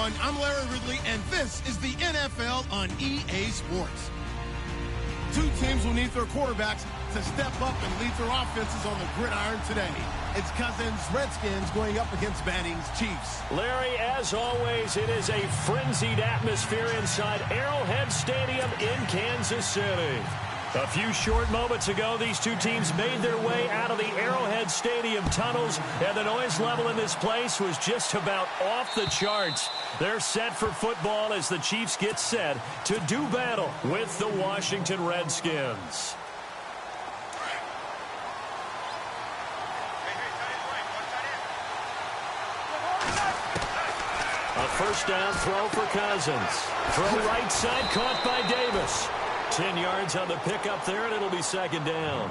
everyone. I'm Larry Ridley, and this is the NFL on EA Sports. Two teams will need their quarterbacks to step up and lead their offenses on the gridiron today. It's Cousins' Redskins going up against Manning's Chiefs. Larry, as always, it is a frenzied atmosphere inside Arrowhead Stadium in Kansas City. A few short moments ago, these two teams made their way out of the Arrowhead Stadium tunnels, and the noise level in this place was just about off the charts. They're set for football as the Chiefs get set to do battle with the Washington Redskins. A first down throw for Cousins. Throw right side, caught by Davis. 10 yards on the pickup there, and it'll be second down.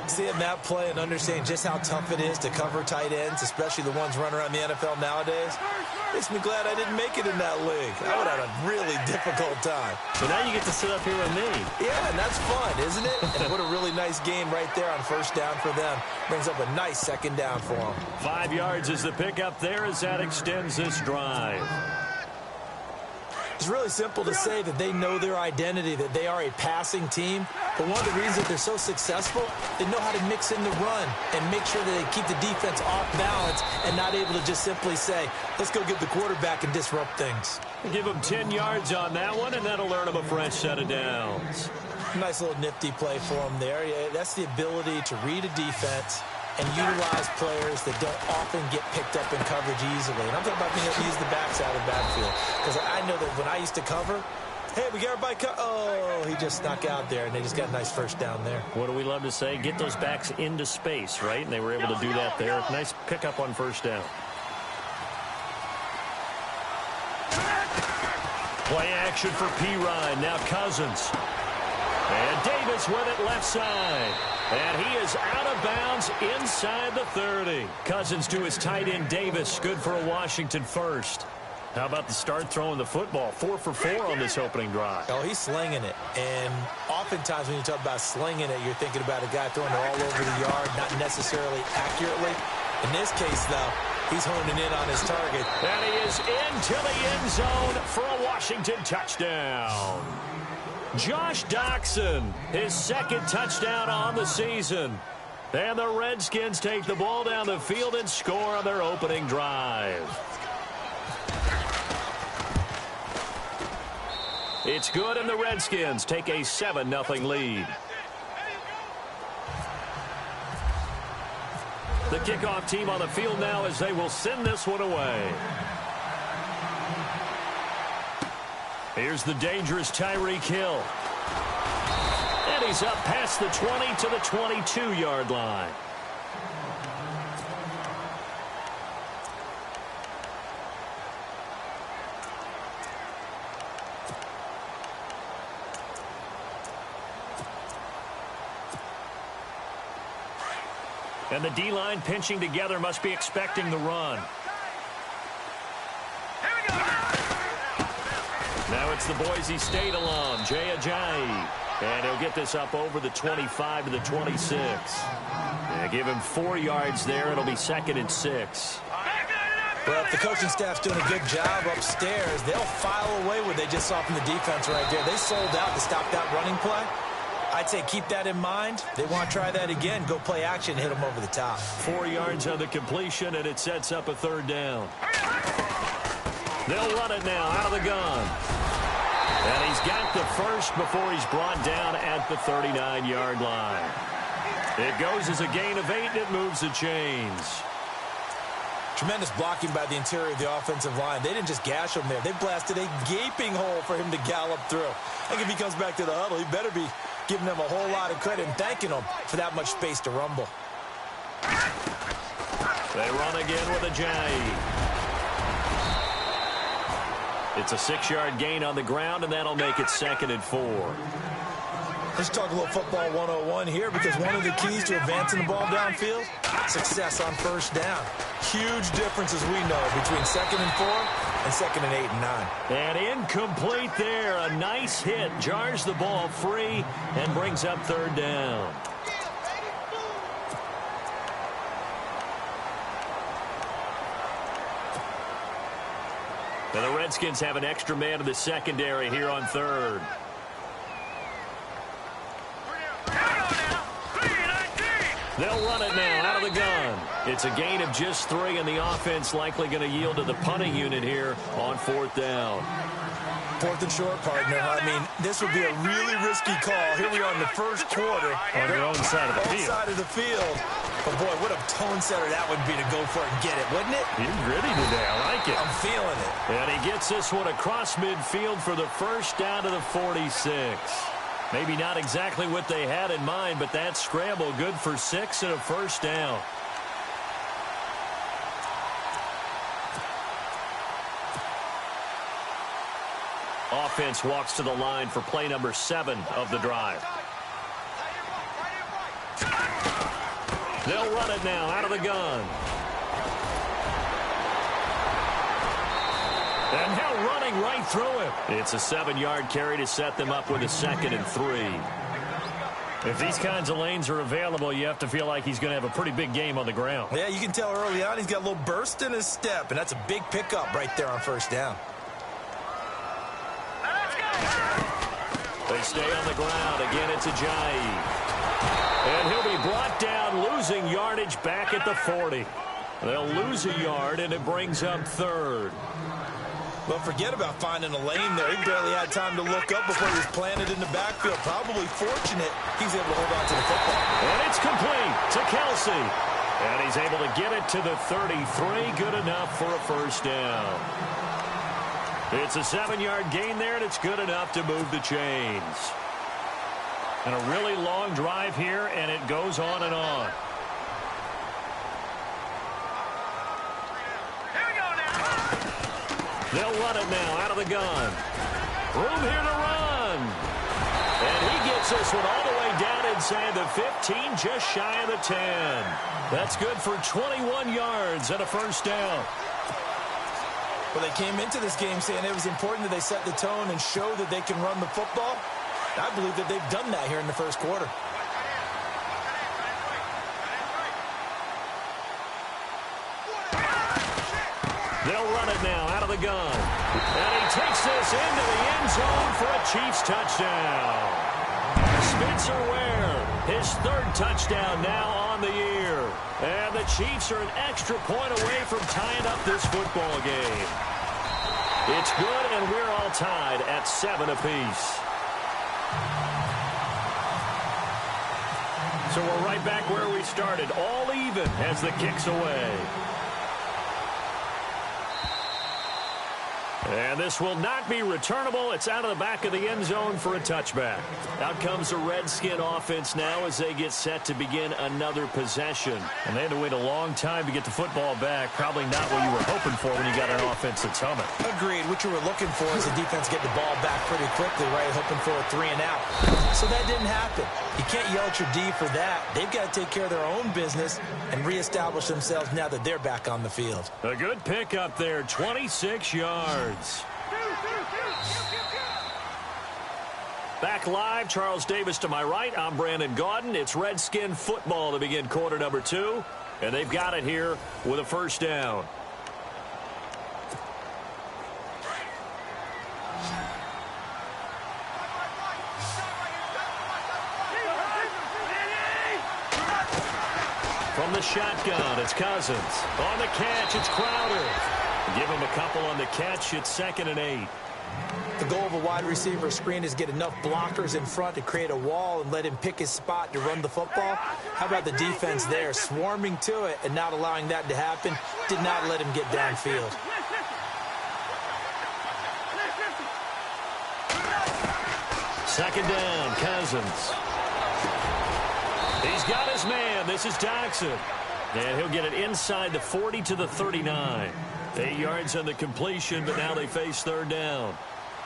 Seeing that play and understanding just how tough it is to cover tight ends, especially the ones running around the NFL nowadays, makes me glad I didn't make it in that league. I would have had a really difficult time. So now you get to sit up here with me. Yeah, and that's fun, isn't it? And what a really nice game right there on first down for them. Brings up a nice second down for them. 5 yards is the pickup there as that extends this drive. It's really simple to say that they know their identity, that they are a passing team. But one of the reasons that they're so successful, they know how to mix in the run and make sure that they keep the defense off balance and not able to just simply say, let's go get the quarterback and disrupt things. Give them 10 yards on that one, and that'll earn them a fresh set of downs. Nice little nifty play for them there. Yeah, that's the ability to read a defense and utilize players that don't often get picked up in coverage easily. And I'm talking about being able to use the backside of the backfield. Because I know that when I used to cover, hey, we got everybody oh, he just snuck out there, and they just got a nice first down there. What do we love to say? Get those backs into space, right? And they were able to do that there. Nice pickup on first down. Play action for P-Ryan. Now Cousins. And Davis with it left side. And he is out of bounds inside the 30. Cousins to his tight end Davis. Good for a Washington first. How about the start throwing the football? 4 for 4 on this opening drive. Oh, he's slinging it. And oftentimes when you talk about slinging it, you're thinking about a guy throwing it all over the yard, not necessarily accurately. In this case, though, he's honing in on his target. And he is into the end zone for a Washington touchdown. Josh Doxson, his second touchdown on the season. And the Redskins take the ball down the field and score on their opening drive. It's good, and the Redskins take a 7-0 lead. The kickoff team on the field now as they will send this one away. Here's the dangerous Tyreek Hill. And he's up past the 20 to the 22-yard line. And the D-line pinching together must be expecting the run. Now it's the Boise State alum, Jay Ajayi. And he'll get this up over the 25 to the 26. Yeah, give him 4 yards there. It'll be 2nd and 6. Well, if the coaching staff's doing a good job upstairs, they'll file away what they just saw from the defense right there. They sold out to stop that running play. I'd say keep that in mind. They want to try that again. Go play action, hit them over the top. 4 yards on the completion, and it sets up a 3rd down. They'll run it now out of the gun. And he's got the first before he's brought down at the 39-yard line. It goes as a gain of 8, and it moves the chains. Tremendous blocking by the interior of the offensive line. They didn't just gash him there. They blasted a gaping hole for him to gallop through. I think if he comes back to the huddle, he better be giving them a whole lot of credit and thanking them for that much space to rumble. They run again with Ajayi. It's a 6-yard gain on the ground, and that'll make it 2nd and 4. Let's talk a little football 101 here, because one of the keys to advancing the ball downfield, success on first down. Huge difference, as we know, between 2nd and 4 and 2nd and 8 and 9. And incomplete there. A nice hit. Jars the ball free and brings up 3rd down. And the Redskins have an extra man in the secondary here on third. They'll run it now out of the gun. It's a gain of just 3, and the offense likely going to yield to the punting unit here on 4th down. 4th and short, partner. I mean, this would be a really risky call. Here we are in the first quarter. On their own side of the field. Side of the field. But, boy, what a tone setter that would be to go for it and get it, wouldn't it? He's gritty today. I like it. I'm feeling it. And he gets this one across midfield for the first down to the 46. Maybe not exactly what they had in mind, but that scramble good for 6 and a first down. Offense walks to the line for play number 7 of the drive. They'll run it now out of the gun. And now running right through it. It's a 7-yard carry to set them up with a 2nd and 3. If these kinds of lanes are available, you have to feel like he's going to have a pretty big game on the ground. Yeah, you can tell early on he's got a little burst in his step, and that's a big pickup right there on first down. They stay on the ground. Again, it's Ajayi. And he'll be brought down, losing yardage back at the 40. They'll lose a yard, and it brings up 3rd. Well, forget about finding a lane there. He barely had time to look up before he was planted in the backfield. Probably fortunate he's able to hold on to the football. And it's complete to Kelsey. And he's able to get it to the 33. Good enough for a first down. It's a 7-yard gain there, and it's good enough to move the chains. And a really long drive here, and it goes on and on. They'll run it now out of the gun. Room here to run. And he gets this one all the way down inside the 15, just shy of the 10. That's good for 21 yards and a first down. Well, they came into this game saying it was important that they set the tone and show that they can run the football. I believe that they've done that here in the first quarter. They'll run it now out of the gun. And he takes this into the end zone for a Chiefs touchdown. Spencer Ware, his 3rd touchdown now on the year. And the Chiefs are an extra point away from tying up this football game. It's good, and we're all tied at 7 apiece. So we're right back where we started, all even as the kick's away. And this will not be returnable. It's out of the back of the end zone for a touchback. Out comes the Redskin offense now as they get set to begin another possession. And they had to wait a long time to get the football back. Probably not what you were hoping for when you got an offense that's humming. Agreed. What you were looking for is the defense get the ball back pretty quickly, right? Hoping for a 3 and out. So that didn't happen. You can't yell at your D for that. They've got to take care of their own business and reestablish themselves now that they're back on the field. A good pickup there, 26 yards. Back live, Charles Davis to my right. I'm Brandon Gaudin. It's Redskin football to begin quarter number 2. And they've got it here with a first down. From the shotgun, it's Cousins. On the catch, it's Crowder. Give him a couple on the catch. It's 2nd and 8. The goal of a wide receiver screen is get enough blockers in front to create a wall and let him pick his spot to run the football. How about the defense there, swarming to it and not allowing that to happen? Did not let him get downfield. Second down, Cousins. He's got his man. This is Doxson. And he'll get it inside the 40 to the 39. 8 yards on the completion, but now they face 3rd down.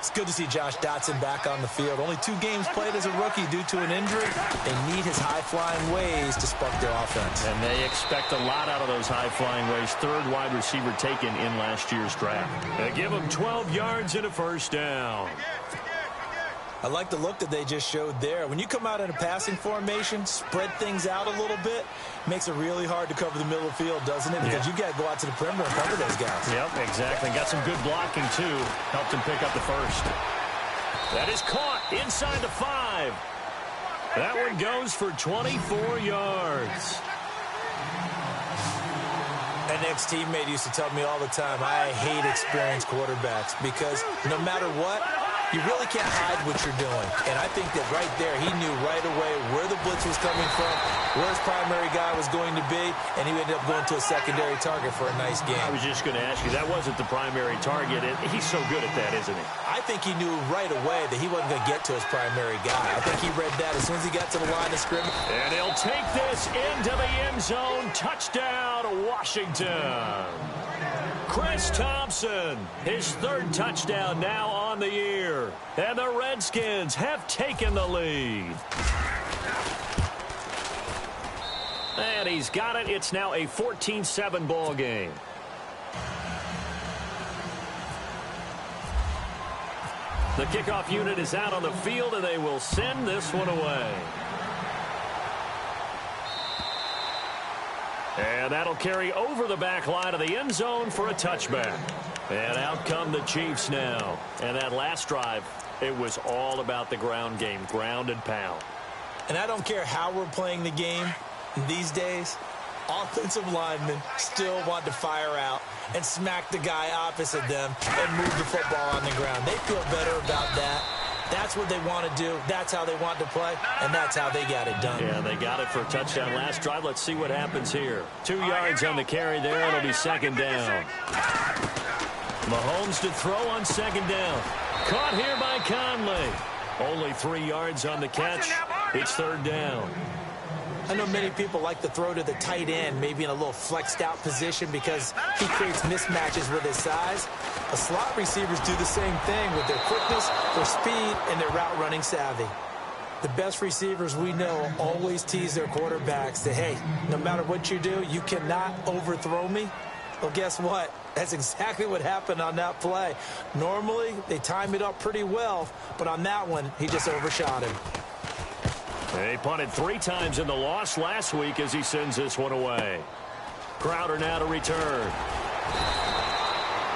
It's good to see Josh Dotson back on the field. Only 2 games played as a rookie due to an injury. They need his high-flying ways to spark their offense. And they expect a lot out of those high-flying ways. 3rd wide receiver taken in last year's draft. They give him 12 yards and a first down. I like the look that they just showed there. When you come out in a passing formation, spread things out a little bit, makes it really hard to cover the middle of the field, doesn't it? Because you got to go out to the perimeter and cover those guys. Yep, exactly. Got some good blocking, too. Helped him pick up the first. That is caught inside the 5. That one goes for 24 yards. An ex-teammate used to tell me all the time, I hate experienced quarterbacks because no matter what, you really can't hide what you're doing. And I think that right there, he knew right away where the blitz was coming from, where his primary guy was going to be, and he ended up going to a secondary target for a nice game. I was just going to ask you, that wasn't the primary target. He's so good at that, isn't he? I think he knew right away that he wasn't going to get to his primary guy. I think he read that as soon as he got to the line of scrimmage. And he'll take this into the end zone. Touchdown, Washington. Chris Thompson, his 3rd touchdown now on the year. And the Redskins have taken the lead. And he's got it. It's now a 14-7 ball game. The kickoff unit is out on the field, and they will send this one away. And that'll carry over the back line of the end zone for a touchback. And out come the Chiefs now. And that last drive, it was all about the ground game, ground and pound. And I don't care how we're playing the game these days, offensive linemen still want to fire out and smack the guy opposite them and move the football on the ground. They feel better about that. That's what they want to do. That's how they want to play, and that's how they got it done. Yeah, they got it for a touchdown last drive. Let's see what happens here. 2 yards on the carry there. It'll be 2nd down. Mahomes to throw on 2nd down. Caught here by Conley. Only 3 yards on the catch. It's 3rd down. I know many people like to throw to the tight end, maybe in a little flexed out position because he creates mismatches with his size. The slot receivers do the same thing with their quickness, their speed, and their route running savvy. The best receivers we know always tease their quarterbacks that, hey, no matter what you do, you cannot overthrow me. Well, guess what? That's exactly what happened on that play. Normally, they time it up pretty well, but on that one, he just overshot him. They punted 3 times in the loss last week as he sends this one away. Crowder now to return.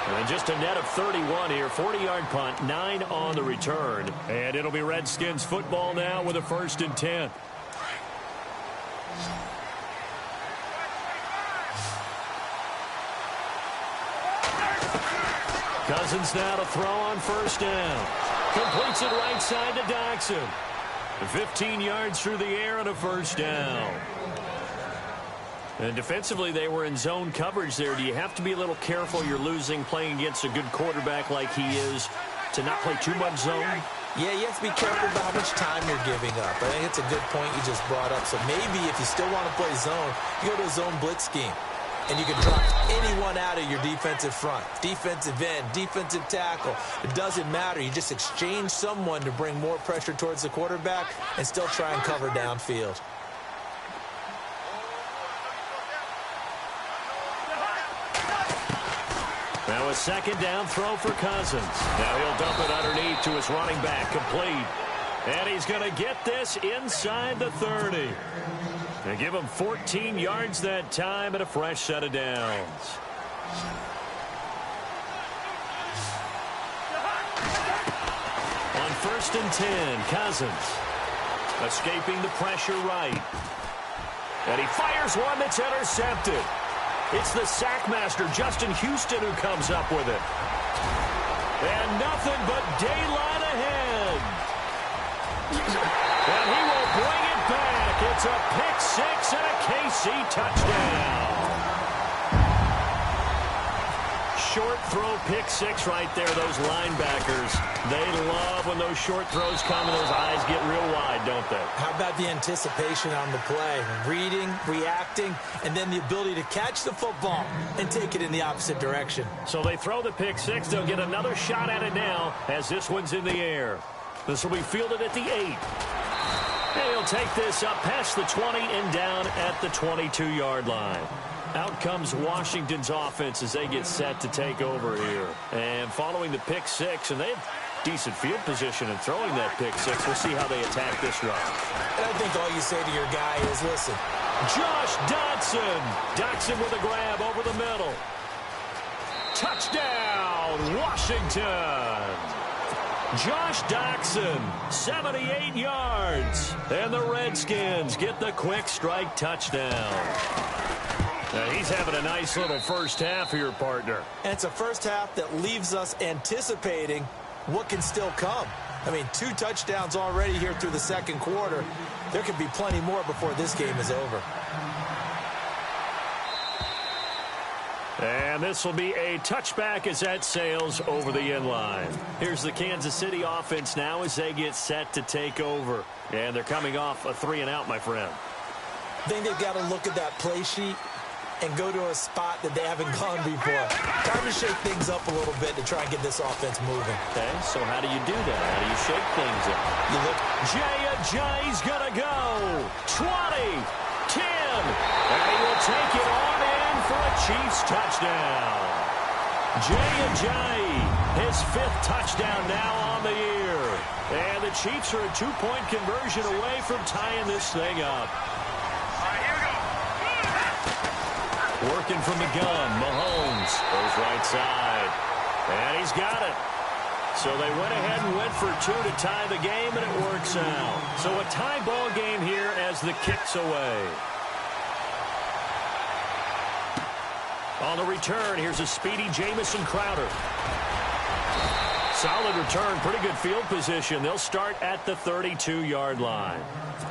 And just a net of 31 here. 40-yard punt, 9 on the return. And it'll be Redskins football now with a 1st and 10. Cousins now to throw on 1st down. Completes it right side to Doxson. 15 yards through the air and a 1st down. And defensively, they were in zone coverage there. Do you have to be a little careful? You're losing playing against a good quarterback like he is to not play too much zone? Yeah, you have to be careful about how much time you're giving up. I think it's a good point you just brought up. So maybe if you still want to play zone, you go to a zone blitz scheme. And you can drop anyone out of your defensive front. Defensive end, defensive tackle. It doesn't matter. You just exchange someone to bring more pressure towards the quarterback and still try and cover downfield. Now a 2nd down throw for Cousins. Now he'll dump it underneath to his running back. Complete. And he's going to get this inside the 30. They give him 14 yards that time and a fresh set of downs. On 1st and 10, Cousins escaping the pressure right. And he fires one that's intercepted. It's the sackmaster, Justin Houston, who comes up with it. And nothing but daylight ahead. And he will bring it back. It's a pick 6 and a KC touchdown. Short throw pick 6 right there. Those linebackers, they love when those short throws come and those eyes get real wide, don't they? How about the anticipation on the play? Reading, reacting, and then the ability to catch the football and take it in the opposite direction. So they throw the pick 6. They'll get another shot at it now as this one's in the air. This will be fielded at the 8. And he'll take this up past the 20 and down at the 22-yard line. Out comes Washington's offense as they get set to take over here. And following the pick 6, and they've decent field position in throwing that pick six. We'll see how they attack this drive. And I think all you say to your guy is, listen. Josh Dodson. Dodson with a grab over the middle. Touchdown, Washington. Josh Dodson, 78 yards. And the Redskins get the quick strike touchdown. Now he's having a nice little first half here, partner. And it's a first half that leaves us anticipating what can still come. I mean, 2 touchdowns already here through the second quarter. There could be plenty more before this game is over. And this will be a touchback as that sails over the end line. Here's the Kansas City offense now as they get set to take over. And they're coming off a 3-and-out, my friend. I think they've got to look at that play sheet and go to a spot that they haven't gone before. Time to shake things up a little bit to try and get this offense moving. Okay, so how do you do that? How do you shake things up? You look. Jay's going to go. 20, 10, and he will take it on in for a Chiefs touchdown. Jay, his 5th touchdown now on the year. And the Chiefs are a 2-point conversion away from tying this thing up. Working from the gun, Mahomes goes right side. And he's got it. So they went ahead and went for 2 to tie the game, and it works out. So a tie ball game here as the kick's away. On the return, here's a speedy Jamison Crowder. Solid return, pretty good field position. They'll start at the 32-yard line.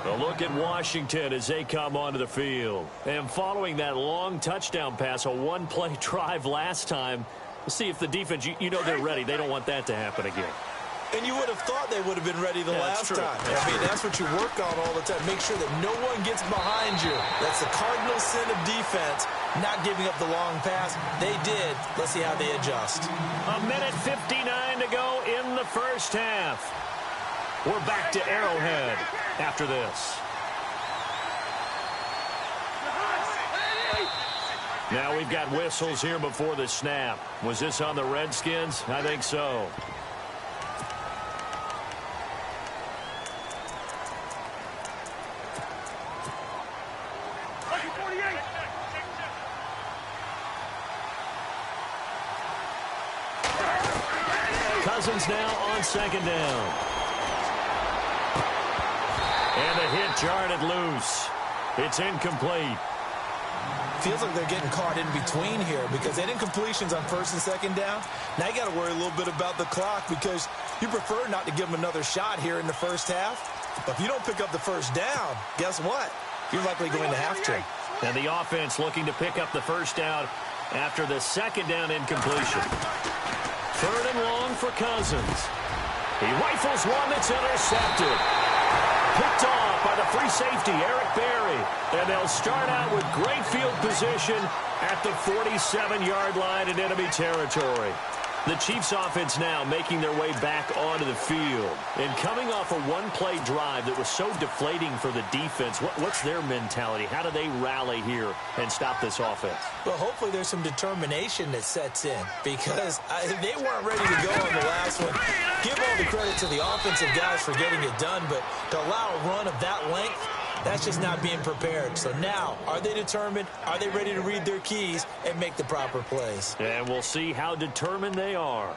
A look at Washington as they come onto the field. And following that long touchdown pass, a one-play drive last time, we'll see if the defense, you know they're ready. They don't want that to happen again. And you would have thought they would have been ready the last time. That's what you work on all the time. Make sure that no one gets behind you. That's the cardinal sin of defense, not giving up the long pass. They did. Let's see how they adjust. A minute 59 to go in the first half. We're back to Arrowhead after this. Now we've got whistles here before the snap. Was this on the Redskins? I think so. Cousins now on second down. And the hit jarred it loose. It's incomplete. Feels like they're getting caught in between here because they didn't completions on first and second down. Now you got to worry a little bit about the clock because you prefer not to give them another shot here in the first half. But if you don't pick up the first down, guess what? You're likely going to have to. And the offense looking to pick up the first down after the second down incompletion. 3rd and long for Cousins. He rifles one that's intercepted. Picked off by the free safety, Eric Berry. And they'll start out with great field position at the 47-yard line in enemy territory. The Chiefs offense now making their way back onto the field. And coming off a one-play drive that was so deflating for the defense, what's their mentality? How do they rally here and stop this offense? Well, hopefully there's some determination that sets in because they weren't ready to go on the last one. Give all the credit to the offensive guys for getting it done, but to allow a run of that length, that's just not being prepared. So now, are they determined? Are they ready to read their keys and make the proper plays? And we'll see how determined they are.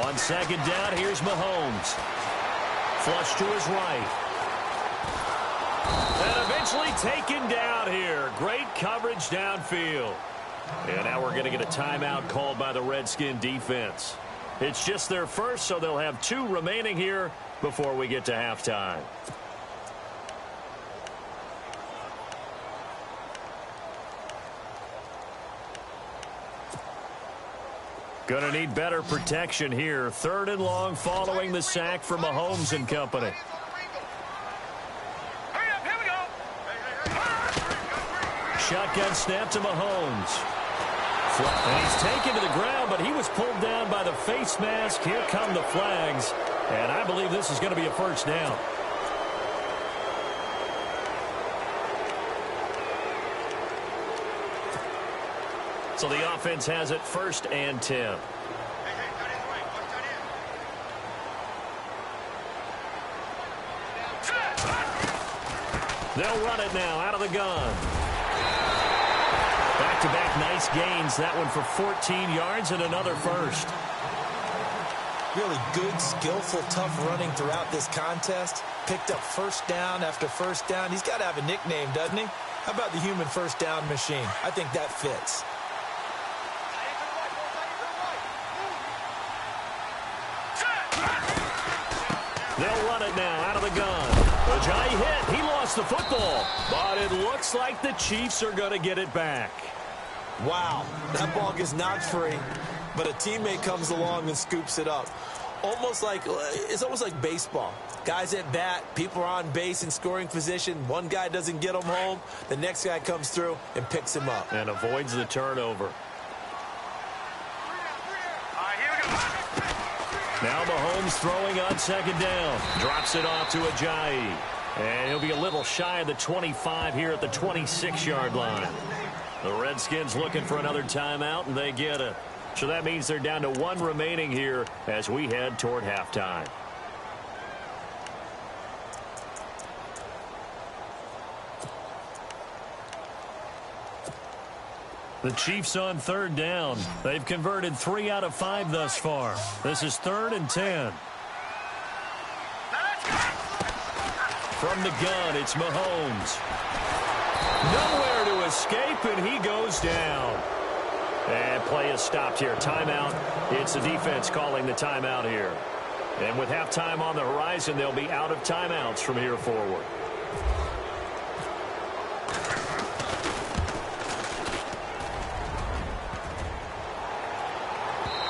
On second down, here's Mahomes. Flush to his right. And eventually taken down here. Great coverage downfield. And now we're going to get a timeout called by the Redskin defense. It's just their first, so they'll have 2 remaining here before we get to halftime. Going to need better protection here. 3rd and long following the sack from Mahomes and company. Shotgun snap to Mahomes. And he's taken to the ground, but he was pulled down by the face mask. Here come the flags. And I believe this is going to be a first down. So the offense has it 1st and 10. They'll run it now out of the gun. Back-to-back nice gains. That one for 14 yards and another first. Really good, skillful, tough running throughout this contest. Picked up first down after first down. He's got to have a nickname, doesn't he? How about the human first down machine? I think that fits. They'll run it now out of the gun. Ajayi hit. He lost the football. But it looks like the Chiefs are going to get it back. Wow, that ball gets knocked free, but a teammate comes along and scoops it up. It's almost like baseball. Guys at bat, people are on base in scoring position. One guy doesn't get him home. The next guy comes through and picks him up. And avoids the turnover. Now Mahomes throwing on 2nd down. Drops it off to Ajayi. And he'll be a little shy of the 25 here at the 26-yard line. The Redskins looking for another timeout, and they get it. So that means they're down to 1 remaining here as we head toward halftime. The Chiefs on 3rd down. They've converted 3 out of 5 thus far. This is 3rd and 10. From the gun, it's Mahomes. Nowhere to escape, and he goes down. And play is stopped here. Timeout. It's the defense calling the timeout here. And with halftime on the horizon, they'll be out of timeouts from here forward.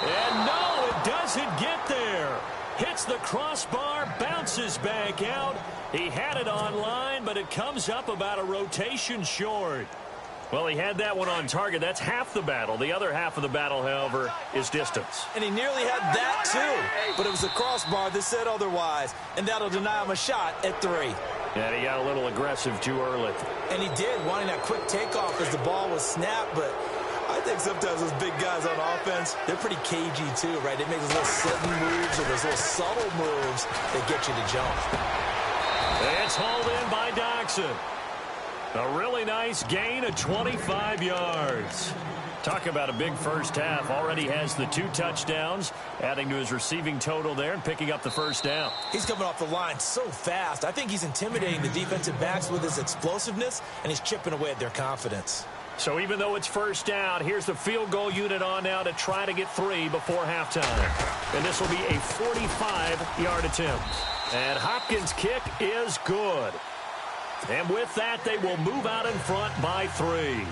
And no, it doesn't get there. Hits the crossbar, bounces back out. He had it on line, but it comes up about a rotation short. Well, he had that one on target. That's half the battle. The other half of the battle, however, is distance. And he nearly had that, too. But it was the crossbar that said otherwise. And that'll deny him a shot at 3. And he got a little aggressive too early. And he did, wanting that quick takeoff as the ball was snapped. But I think sometimes those big guys on offense, they're pretty cagey, too, right? They make those little sudden moves or those little subtle moves that get you to jump. It's hauled in by Doxson. A really nice gain of 25 yards. Talk about a big first half. Already has the 2 touchdowns, adding to his receiving total there and picking up the first down. He's coming off the line so fast. I think he's intimidating the defensive backs with his explosiveness, and he's chipping away at their confidence. So even though it's first down, here's the field goal unit on now to try to get 3 before halftime. And this will be a 45-yard attempt. And Hopkins' kick is good. And with that, they will move out in front by 3.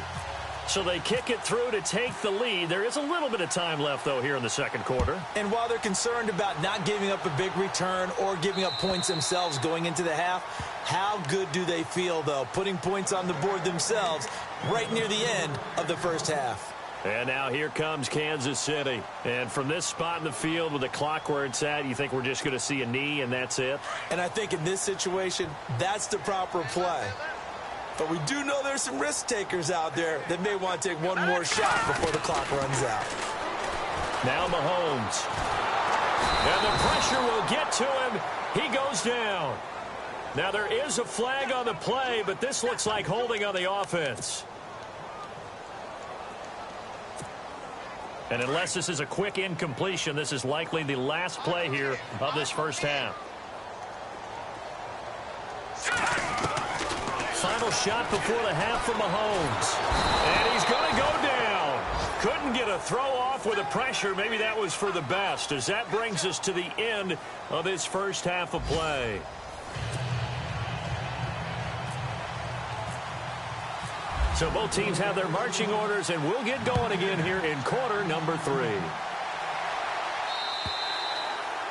So they kick it through to take the lead. There is a little bit of time left, though, here in the second quarter. And while they're concerned about not giving up a big return or giving up points themselves going into the half, how good do they feel, though, putting points on the board themselves right near the end of the first half? And now here comes Kansas City. And from this spot in the field with the clock where it's at, you think we're just going to see a knee and that's it? And I think in this situation, that's the proper play. But we do know there's some risk takers out there that may want to take one more shot before the clock runs out. Now Mahomes. And the pressure will get to him. He goes down. Now there is a flag on the play, but this looks like holding on the offense. And unless this is a quick incompletion, this is likely the last play here of this first half. Final shot before the half for Mahomes. And he's going to go down. Couldn't get a throw off with the pressure. Maybe that was for the best, as that brings us to the end of this first half of play. So both teams have their marching orders, and we'll get going again here in quarter number 3.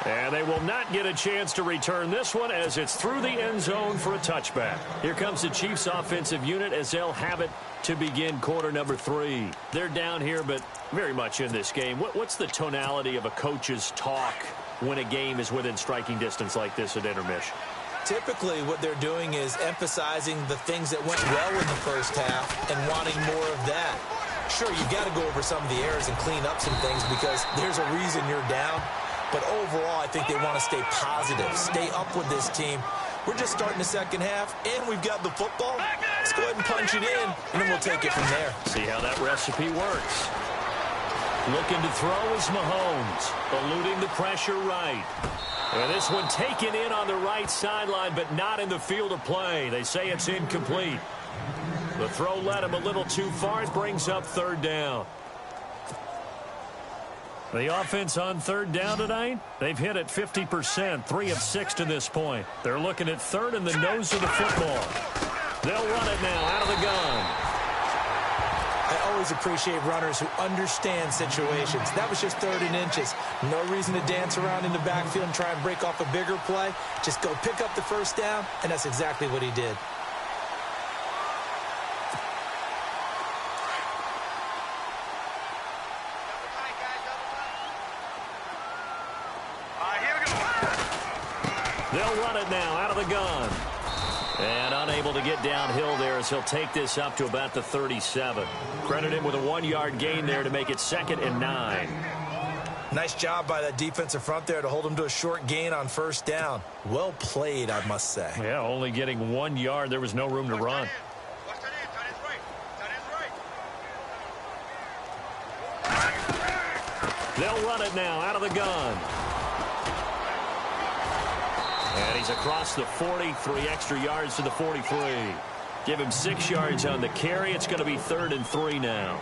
And they will not get a chance to return this one as it's through the end zone for a touchback. Here comes the Chiefs offensive unit as they'll have it to begin quarter number 3. They're down here, but very much in this game. What's the tonality of a coach's talk when a game is within striking distance like this at intermission? Typically, what they're doing is emphasizing the things that went well in the first half and wanting more of that. Sure, you've got to go over some of the errors and clean up some things because there's a reason you're down. But overall, I think they want to stay positive, stay up with this team. We're just starting the second half, and we've got the football. Let's go ahead and punch it in, and then we'll take it from there. See how that recipe works. Looking to throw is Mahomes, eluding the pressure right. And this one taken in on the right sideline, but not in the field of play. They say it's incomplete. The throw led him a little too far. It brings up third down. The offense on third down tonight, they've hit it 50%, 3 of 6 to this point. They're looking at third in the nose of the football. They'll run it now out of the gun. I always appreciate runners who understand situations. That was just 3rd and inches. No reason to dance around in the backfield and try and break off a bigger play. Just go pick up the first down, and that's exactly what he did. They'll run it now out of the gun. And unable to get downhill there as he'll take this up to about the 37. Credit him with a 1-yard gain there to make it 2nd and 9. Nice job by that defensive front there to hold him to a short gain on first down. Well played, I must say. Yeah, only getting 1 yard. There was no room to run. They'll run it now out of the gun. And he's across the 40, 3 extra yards to the 43. Give him 6 yards on the carry. It's going to be 3rd and 3 now.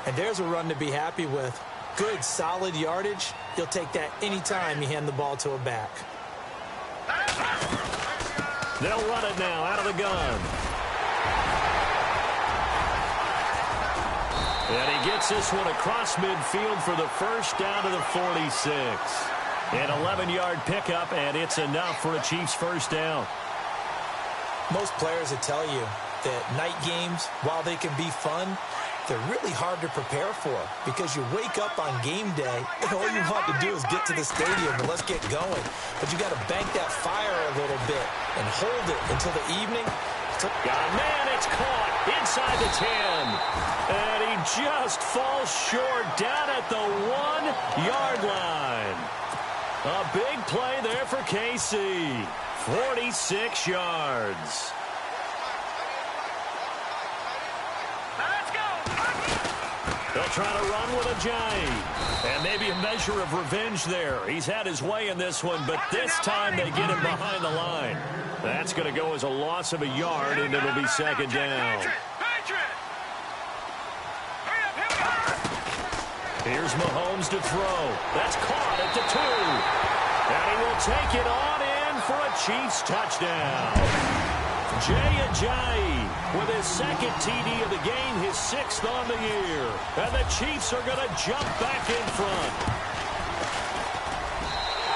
And there's a run to be happy with. Good, solid yardage. You'll take that anytime you hand the ball to a back. They'll run it now out of the gun. And he gets this one across midfield for the first down to the 46. An 11-yard pickup, and it's enough for a Chiefs first down. Most players will tell you that night games, while they can be fun, they're really hard to prepare for because you wake up on game day and all you want to do is get to the stadium and let's get going. But you got to bank that fire a little bit and hold it until the evening. Man, it's caught inside the 10. And he just falls short down at the 1-yard line. A big play there for KC. 46 yards. Let's go. They'll try to run with a giant. And maybe a measure of revenge there. He's had his way in this one, but this time they get him behind the line. That's going to go as a loss of a yard, and it'll be 2nd down. Here's Mahomes to throw. That's caught at the 2. And he will take it on in for a Chiefs touchdown. Jay Ajayi with his 2nd TD of the game, his 6th on the year. And the Chiefs are going to jump back in front.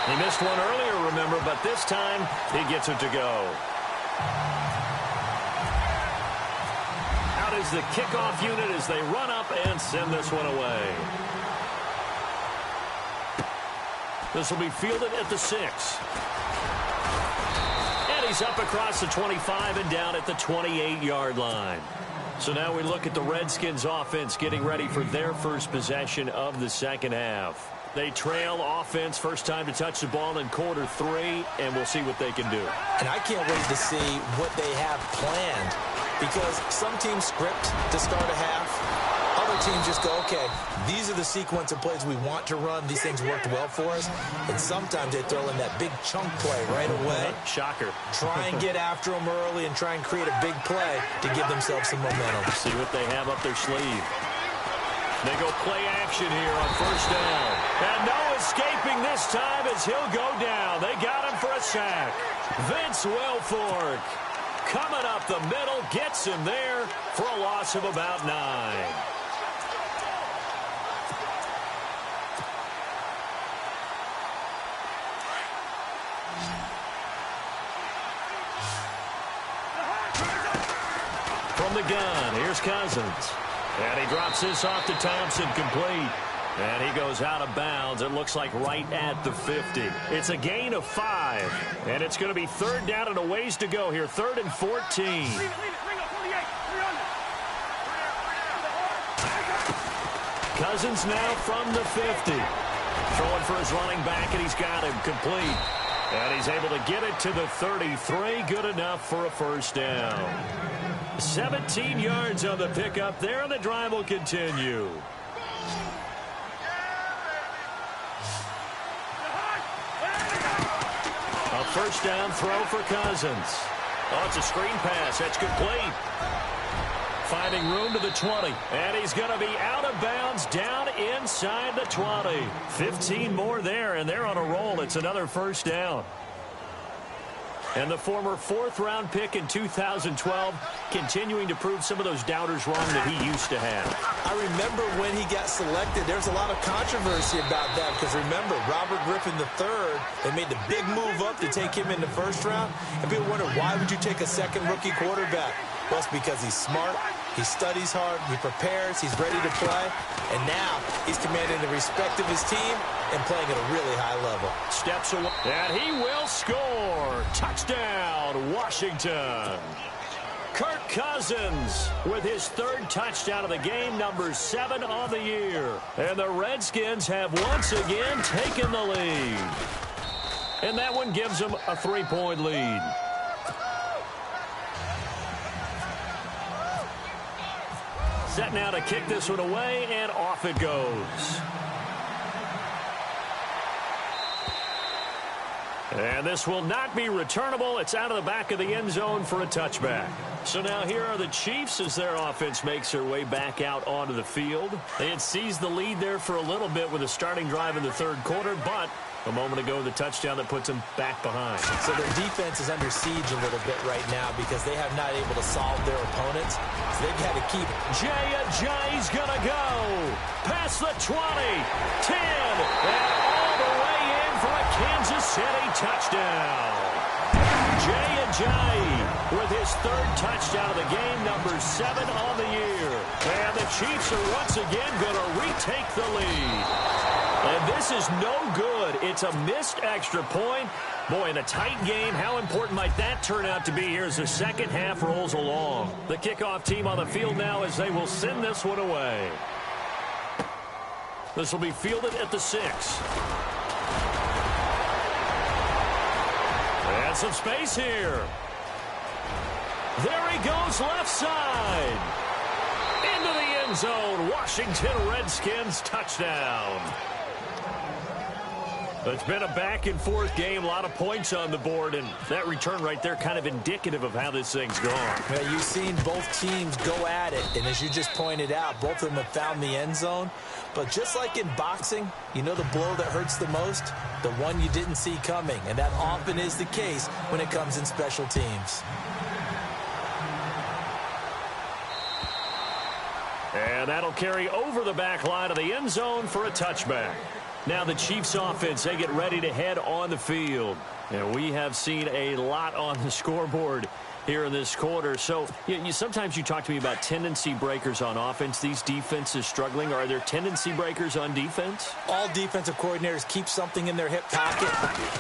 He missed one earlier, remember, but this time he gets it to go. Out is the kickoff unit as they run up and send this one away. This will be fielded at the 6. And he's up across the 25 and down at the 28-yard line. So now we look at the Redskins offense getting ready for their first possession of the second half. They trail offense, first time to touch the ball in quarter 3, and we'll see what they can do. And I can't wait to see what they have planned because some teams script to start a half. Other teams just go, okay, these are the sequence of plays we want to run. These things worked well for us. And sometimes they throw in that big chunk play right away. Shocker. Try and get after them early and try and create a big play to give themselves some momentum. See what they have up their sleeve. They go play action here on first down. And no escaping this time as he'll go down. They got him for a sack. Vince Wilfork coming up the middle, gets him there for a loss of about 9. From the gun, here's Cousins. And he drops this off to Thompson, complete. And he goes out of bounds. It looks like right at the 50. It's a gain of 5. And it's going to be third down and a ways to go here. 3rd and 14. Cousins now from the 50. Throwing for his running back, and he's got him complete. And he's able to get it to the 33. Good enough for a first down. 17 yards on the pickup there, and the drive will continue. A first down throw for Cousins. Oh, it's a screen pass. That's complete. Finding room to the 20. And he's going to be out of bounds down inside the 20. 15 more there, and they're on a roll. It's another first down. And the former 4th-round pick in 2012 continuing to prove some of those doubters wrong that he used to have. I remember when he got selected, there's a lot of controversy about that because remember, Robert Griffin III, they made the big move up to take him in the 1st round. And people wonder, why would you take a second rookie quarterback? Well, it's because he's smart, he studies hard, he prepares, he's ready to play. And now he's commanding the respect of his team and playing at a really high level. Steps away, and he will score. Touchdown, Washington. Kirk Cousins with his 3rd touchdown of the game, number 7 on the year. And the Redskins have once again taken the lead. And that one gives them a 3-point lead. Set now to kick this one away, and off it goes. And this will not be returnable. It's out of the back of the end zone for a touchback. So now here are the Chiefs as their offense makes their way back out onto the field. They had seized the lead there for a little bit with a starting drive in the 3rd quarter, but a moment ago the touchdown that puts them back behind. So their defense is under siege a little bit right now because they have not able to solve their opponents. So they've had to keep it. Jay's gonna go past the 20, 10, and all the way in for a Kansas City touchdown. Jay with his 3rd touchdown of the game, number 7 on the year. And the Chiefs are once again going to retake the lead. And this is no good. It's a missed extra point. Boy, in a tight game, how important might that turn out to be here as the second half rolls along? The kickoff team on the field now as they will send this one away. This will be fielded at the 6. And some space here. There he goes left side. Into the end zone. Washington Redskins touchdown. It's been a back-and-forth game, a lot of points on the board, and that return right there kind of indicative of how this thing's gone. Well, you've seen both teams go at it, and as you just pointed out, both of them have found the end zone. But just like in boxing, you know the blow that hurts the most? The one you didn't see coming, and that often is the case when it comes in special teams. And that'll carry over the back line of the end zone for a touchback. Now the Chiefs offense, they get ready to head on the field. And we have seen a lot on the scoreboard here in this quarter. So sometimes you talk to me about tendency breakers on offense. These defenses struggling. Are there tendency breakers on defense? All defensive coordinators keep something in their hip pocket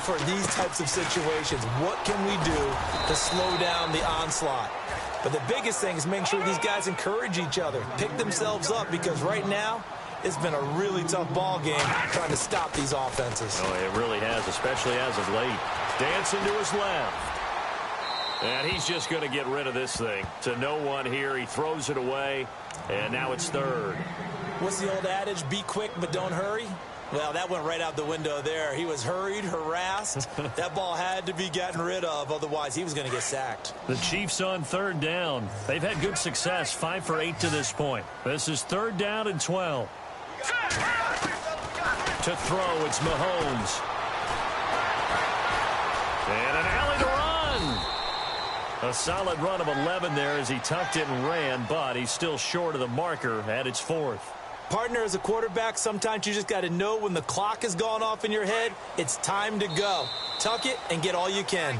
for these types of situations. What can we do to slow down the onslaught? But the biggest thing is making sure these guys encourage each other, pick themselves up, because right now, it's been a really tough ball game trying to stop these offenses. Oh, it really has, especially as of late. Dancing to his left. And he's just going to get rid of this thing. To no one here. He throws it away, and now it's 3rd. What's the old adage? Be quick, but don't hurry? Well, that went right out the window there. He was hurried, harassed. That ball had to be gotten rid of. Otherwise, he was going to get sacked. The Chiefs on 3rd down. They've had good success, 5 for 8 to this point. This is 3rd down and 12. To throw, it's Mahomes. And an alley to run. A solid run of 11 there as he tucked it and ran, but he's still short of the marker at its 4th. Partner, as a quarterback, sometimes you just got to know when the clock has gone off in your head, it's time to go. Tuck it and get all you can.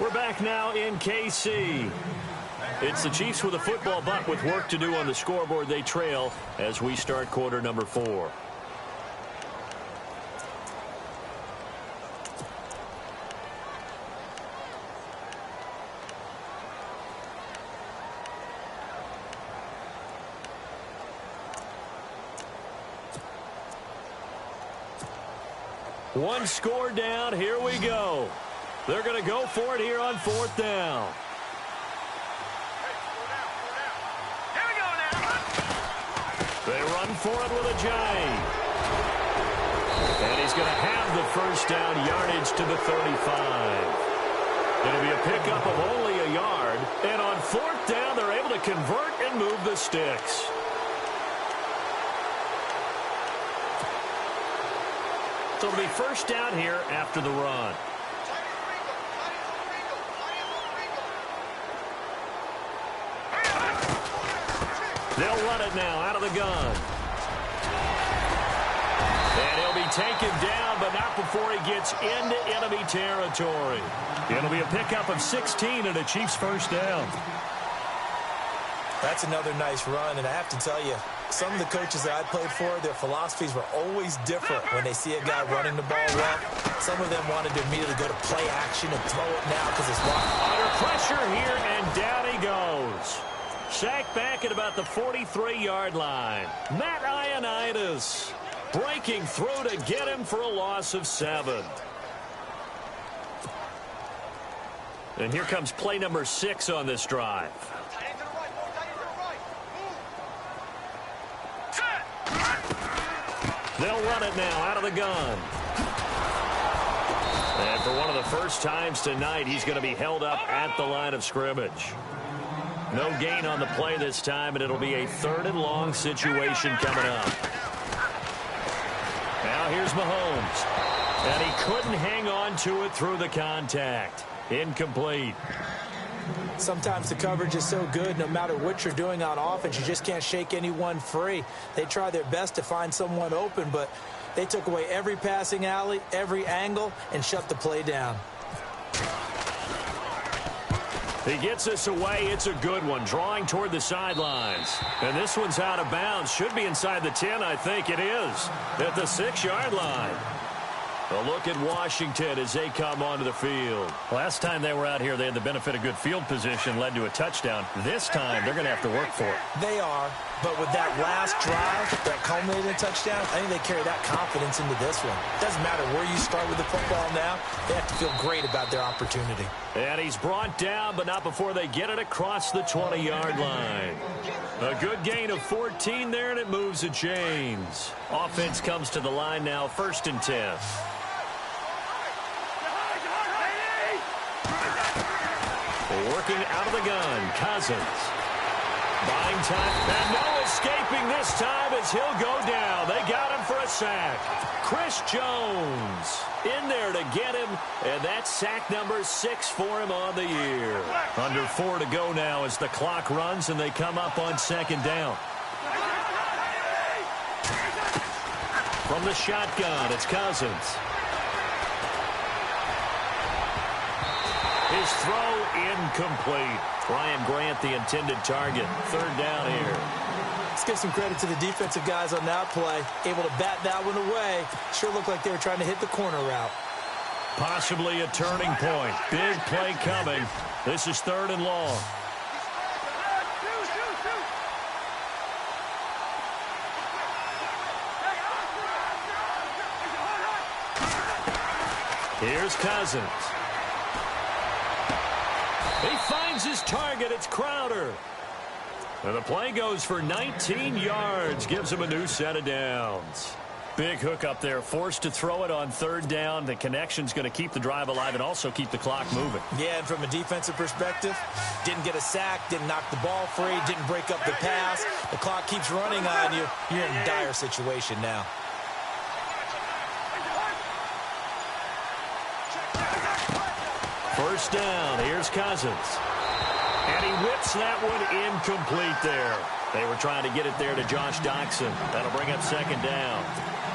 We're back now in KC. It's the Chiefs with a football, but with work to do on the scoreboard, they trail as we start quarter number 4. One score down. Here we go. They're going to go for it here on 4th down. They run for it with a giant. And he's going to have the first down, yardage to the 35. It'll be a pickup of only a yard. And on 4th down, they're able to convert and move the sticks. So it'll be first down here after the run. They'll run it now out of the gun. And he'll be taken down, but not before he gets into enemy territory. It'll be a pickup of 16 and a Chiefs first down. That's another nice run, and I have to tell you, some of the coaches that I played for, their philosophies were always different when they see a guy running the ball well. Some of them wanted to immediately go to play action and throw it now because it's locked. Under pressure here, and down he goes. Sacked back at about the 43-yard line. Matt Ioannidis breaking through to get him for a loss of 7. And here comes play number 6 on this drive. They'll run it now out of the gun. And for one of the first times tonight, he's going to be held up at the line of scrimmage. No gain on the play this time, and it'll be a 3rd and long situation coming up. Now here's Mahomes. And he couldn't hang on to it through the contact. Incomplete. Sometimes the coverage is so good, no matter what you're doing on offense, you just can't shake anyone free. They try their best to find someone open, but they took away every passing alley, every angle, and shut the play down. He gets this away. It's a good one, drawing toward the sidelines. And this one's out of bounds. Should be inside the 10, I think it is, at the 6-yard line. A look at Washington as they come onto the field. Last time they were out here, they had the benefit of good field position, led to a touchdown. This time, they're going to have to work for it. They are, but with that last drive that culminated in a touchdown, I think they carry that confidence into this one. Doesn't matter where you start with the football now, they have to feel great about their opportunity. And he's brought down, but not before they get it across the 20-yard line. A good gain of 14 there, and it moves the chains. Offense comes to the line now, 1st and 10. Working out of the gun, Cousins. Buying time, and no escaping this time as he'll go down. They got him for a sack. Chris Jones in there to get him, and that's sack number 6 for him on the year. Under 4 to go now as the clock runs, and they come up on 2nd down. From the shotgun, it's Cousins. His throw incomplete. Ryan Grant, the intended target. 3rd down here. Let's give some credit to the defensive guys on that play. Able to bat that one away. Sure looked like they were trying to hit the corner route. Possibly a turning point. Big play coming. This is 3rd and long. Here's Cousins. He finds his target. It's Crowder. And the play goes for 19 yards. Gives him a new set of downs. Big hook up there. Forced to throw it on 3rd down. The connection's going to keep the drive alive and also keep the clock moving. Yeah, and from a defensive perspective, didn't get a sack, didn't knock the ball free, didn't break up the pass. The clock keeps running on you. You're in a dire situation now. First down. Here's Cousins. And he whips that one incomplete there. They were trying to get it there to Josh Doxson. That'll bring up 2nd down.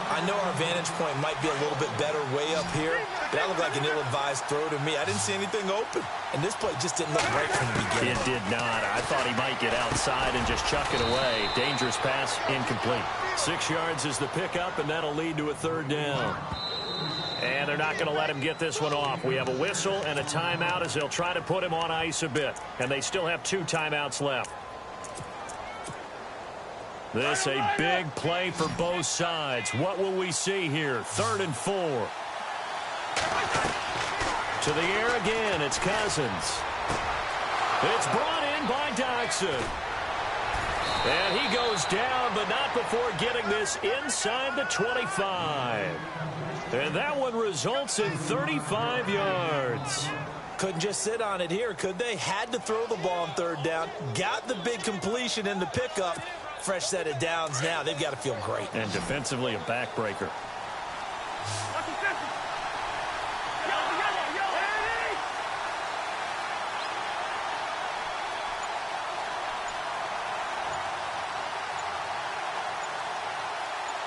I know our vantage point might be a little bit better way up here, but that looked like an ill-advised throw to me. I didn't see anything open, and this play just didn't look right from the beginning. It did not. I thought he might get outside and just chuck it away. Dangerous pass, incomplete. 6 yards is the pickup, and that'll lead to a 3rd down. And they're not going to let him get this one off. We have a whistle and a timeout as they'll try to put him on ice a bit. And they still have 2 timeouts left. This a big play for both sides. What will we see here? 3rd and 4. To the air again, it's Cousins. It's brought in by Dodson. And he goes down, but not before getting this inside the 25. And that one results in 35 yards. Couldn't just sit on it here, could they? Had to throw the ball on third down. Got the big completion in the pickup. Fresh set of downs now. They've got to feel great. And defensively, a backbreaker.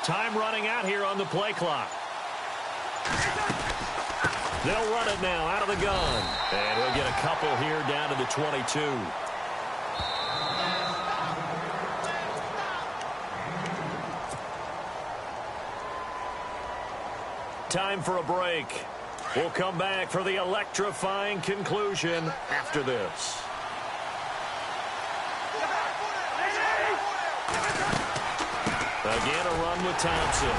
Time running out here on the play clock. They'll run it now out of the gun. And he'll get a couple here down to the 22. Time for a break. We'll come back for the electrifying conclusion after this. Again, a run with Thompson.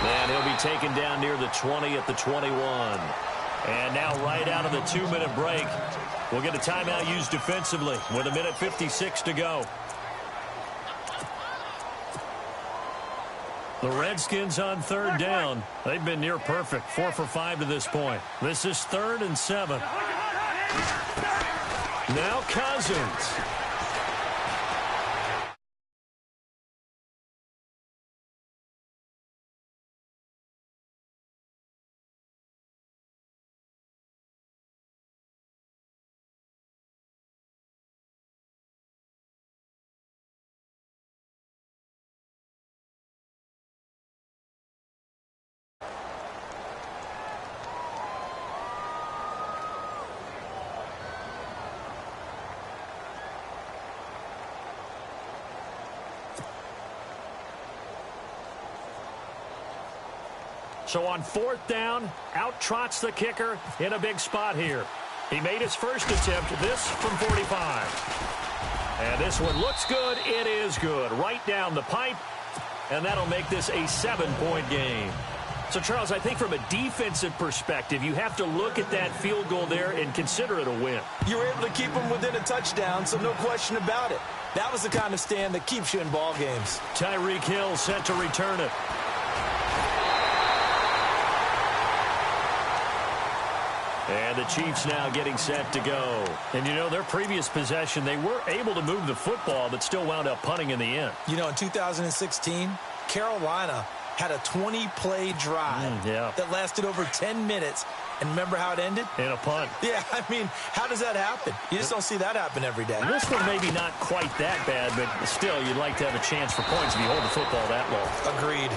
And he'll be taken down near the 20 at the 21. And now right out of the 2-minute break, we'll get a timeout used defensively with 1:56 to go. The Redskins on third down. They've been near perfect, 4 for 5 to this point. This is 3rd and 7. Now Cousins. So on 4th down, out trots the kicker in a big spot here. He made his first attempt, this from 45. And this one looks good. It is good. Right down the pipe. And that'll make this a 7-point game. So, Charles, I think from a defensive perspective, you have to look at that field goal there and consider it a win. You were able to keep them within a touchdown, so no question about it. That was the kind of stand that keeps you in ball games. Tyreek Hill set to return it. And the Chiefs now getting set to go. And, you know, their previous possession, they were able to move the football, but still wound up punting in the end. You know, in 2016, Carolina had a 20-play drive that lasted over 10 minutes. And remember how it ended? In a punt. Yeah, I mean, how does that happen? You just don't see that happen every day. This one maybe not quite that bad, but still, you'd like to have a chance for points if you hold the football that long. Agreed.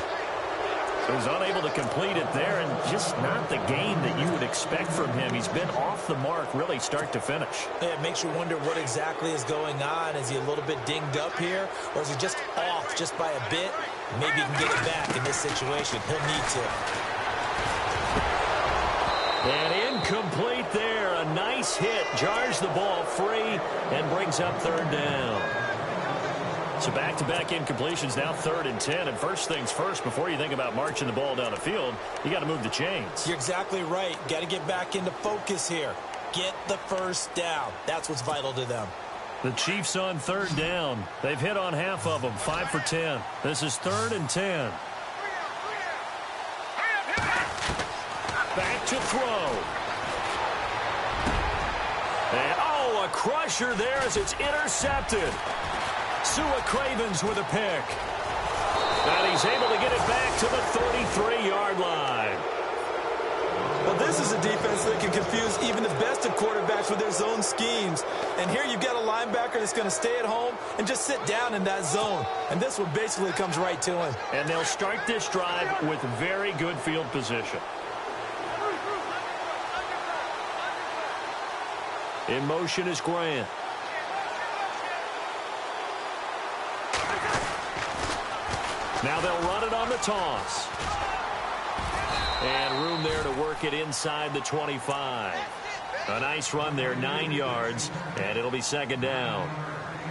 He was unable to complete it there, and just not the game that you would expect from him. He's been off the mark really start to finish. Yeah, it makes you wonder what exactly is going on. Is he a little bit dinged up here, or is he just off just by a bit? Maybe he can get it back in this situation. He'll need to. And incomplete there. A nice hit. Jars the ball free and brings up 3rd down. So back-to-back incompletions, now 3rd and 10. And first things first, before you think about marching the ball down the field, you got to move the chains. You're exactly right. Got to get back into focus here. Get the first down. That's what's vital to them. The Chiefs on 3rd down. They've hit on half of them, 5 for 10. This is 3rd and 10. Back to throw. And, oh, a crusher there as it's intercepted. Sua Cravens with a pick. And he's able to get it back to the 33-yard line. Well, this is a defense that can confuse even the best of quarterbacks with their zone schemes. And here you've got a linebacker that's going to stay at home and just sit down in that zone. And this one basically comes right to him. And they'll start this drive with very good field position. In motion is Grant. Now they'll run it on the toss. And room there to work it inside the 25. A nice run there, 9 yards, and it'll be 2nd down.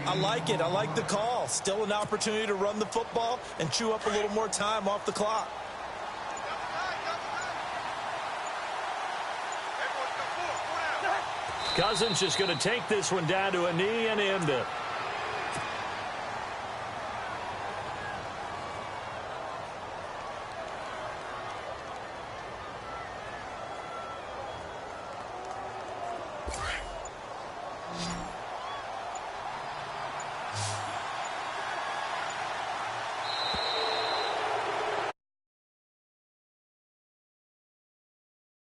I like it. I like the call. Still an opportunity to run the football and chew up a little more time off the clock. Cousins just going to take this one down to a knee and end it.